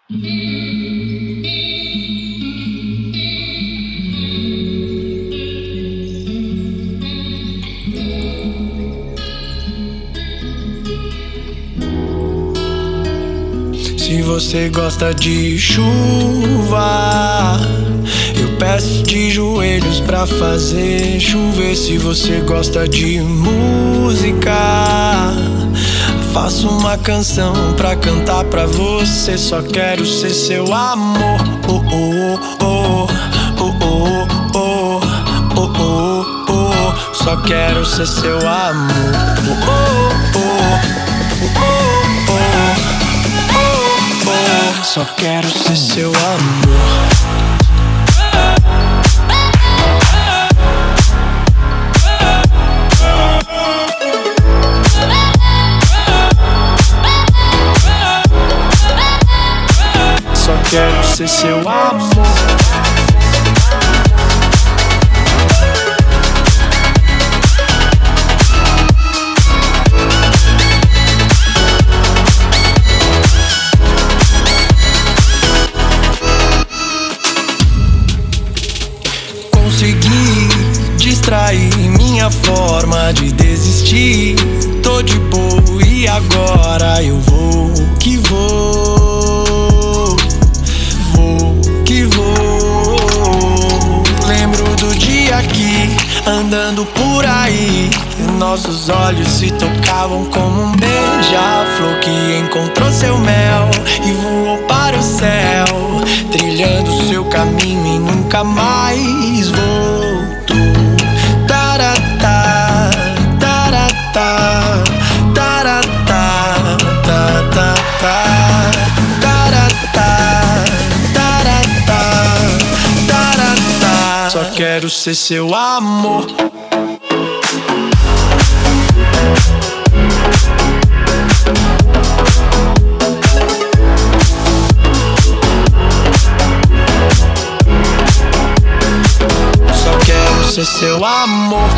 Se você gosta de chuva, eu peço de joelhos pra fazer chover. Se você gosta de música, faço uma canção pra cantar pra você. Só quero ser seu amor. Oh, oh, oh, oh, oh, oh, oh, oh, oh. Só quero ser seu amor. Oh, oh, oh, oh, oh. Só quero ser seu amor. Só quero ser seu amor. Consegui distrair minha forma de desistir. Tô de boa e agora eu vou que vou. Vou que vou. Lembro do dia que, andando por aí, nossos olhos se tocavam como um beija-flor que encontrou seu mel e voou para o céu, trilhando seu caminho e nunca mais voltou. Taratá, taratá, taratá, taratá, taratá, taratá, taratá. Só quero ser seu amor. Ser seu amor.